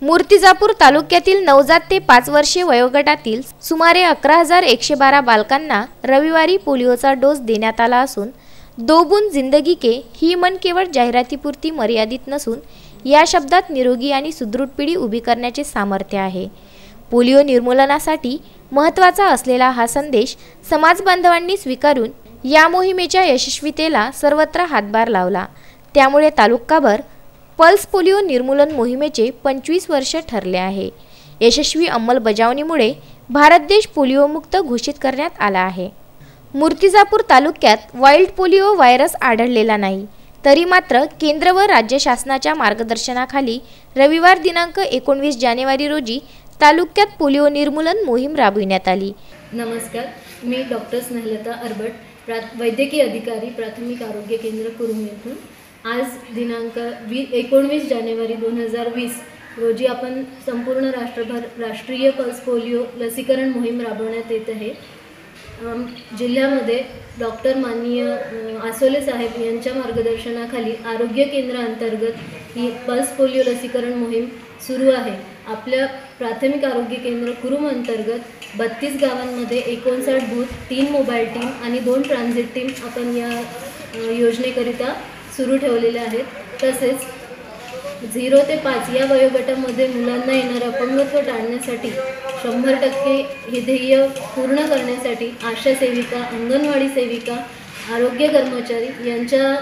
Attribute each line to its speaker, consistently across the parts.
Speaker 1: मूर्तिजापूर तालुक्यातील नवजात ते 5 वर्षे वयोगटातील सुमारे 11,112 बालकांना रविवारी पोलिओचा डोस देण्यात आला असून दो बूंद जिंदगी के ही मन केवळ जाहिरातीपुरती मर्यादित नसून या शब्दात निरोगी आणि सुदृढ पिढी उभी करण्याचे सामर्थ्य आहे। पोलिओ निर्मूलनासाठी महत्त्वाचा असलेला हा संदेश समाज बांधवांनी स्वीकारून या मोहिमेच्या यशस्वीतेला सर्वत्र हातभार लावला। त्यामुळे तालुकाभर पल्स पोलिओ निर्मूलन मोहिमेचे 25 वर्ष ठरले आहे। यशस्वी अंमलबजावणीमुळे भारत देश पोलिओ मुक्त घोषित करण्यात आला आहे। मूर्तिजापूर तालुक्यात वाइल्ड पोलिओ व्हायरस आढळलेला नाही, तरी मात्र केंद्र व राज्य शासनाच्या मार्गदर्शनाखाली रविवार दिनांक 19 जानेवारी रोजी तालुक्यात पोलिओ निर्मूलन मोहीम राबविण्यात आली।
Speaker 2: नमस्कार, मी डॉक्टर स्नेहलता अरबट, वैद्यकीय अधिकारी, प्राथमिक आरोग्य केंद्र कुरुम येथून। आज दिनांक 19 जानेवारी 2020 रोजी आपण संपूर्ण राष्ट्रभर राष्ट्रीय पल्स पोलिओ लसीकरण मोहीम राबवण्यात येत आहे। जिल्ह्यामध्ये डॉक्टर माननीय आसोले साहेब यांच्या मार्गदर्शनाखाली आरोग्य केंद्राअंतर्गत ही पल्स पोलिओ लसीकरण मोहीम सुरू आहे। आपल्या प्राथमिक आरोग्य केंद्र कुरुम अंतर्गत 32 गावांमध्ये 59 बूथ, 3 मोबाईल टीम आणि 2 ट्रान्झिट टीम आपण या योजनेकरिता सुरू ठेवलेले आहेत। तसेच 0 ते 5 या वयोगटामध्ये मुलांना येणारे अपंगत्व टाळण्यासाठी 100% हे ध्येय पूर्ण करण्यासाठी आशा सेविका, अंगणवाडी सेविका, आरोग्य कर्मचारी यांच्या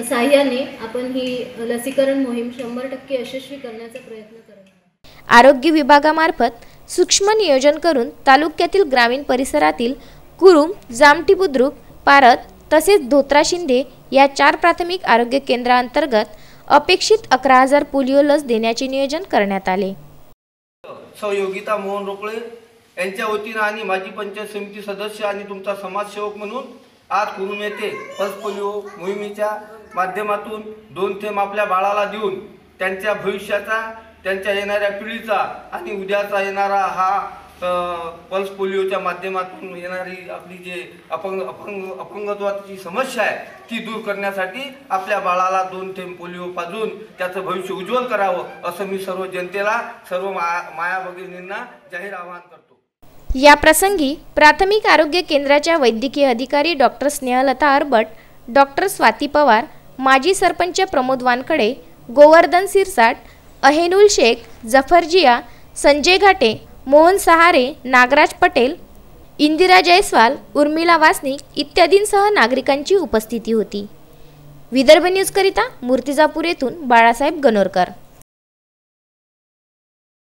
Speaker 2: साहाय्याने आपण ही लसीकरण मोहीम 100% यशस्वी करण्याचा प्रयत्न करत आहोत।
Speaker 1: आरोग्य विभागामार्फत सूक्ष्म नियोजन करून तालुक्यातील ग्रामीण परिसरातील कुरुम, जामठी बुद्रुक, पारत तसेच धोत्रा शिंदे या 4 प्राथमिक आरोग्य केंद्रांतर्गत अपेक्षित 11,000 पोलिओ लस देण्याचे नियोजन करण्यात आले।
Speaker 3: योगिता मोहन रोकळे यांच्या वतीने आणि माजी पंचायत समिती सदस्य आणि तुमचा समाजसेवक म्हणून आज कुरुम येथे पल्स पोलिओ मोहिमेच्या माध्यमातून 2 थेंब आपल्या बाळाला देऊन त्यांच्या भविष्याचा, त्यांच्या येणाऱ्या पिढीचा आणि उद्याचा येणारा हा पल्स पोलिओच्या माध्यमातून येणारी आपली जे अपंगत्वाची समस्या आहे ती दूर करण्यासाठी आपल्या बाळाला 2 थेंब पोलिओ पाजून त्याचं भविष्य उज्ज्वल करावं असं मी सर्व जनतेला, सर्व माया भगिनींना जाहीर आवाहन करतो।
Speaker 1: या प्रसंगी प्राथमिक आरोग्य केंद्राच्या वैद्यकीय अधिकारी डॉक्टर स्नेहलता अरबट, डॉक्टर स्वाती पवार, माजी सरपंच प्रमोद वानकडे, गोवर्धन सिरसाट, अहेनुल शेख, जफरजिया, संजय घाटे, मोहन सहारे, नागराज पटेल, इंदिरा जयस्वाल, उर्मिला वासनिक इत्यादींसह नागरिकांची उपस्थिती होती। विदर्भ न्यूज करिता मूर्तिजापूर येथून बाळासाहेब गणोरकर।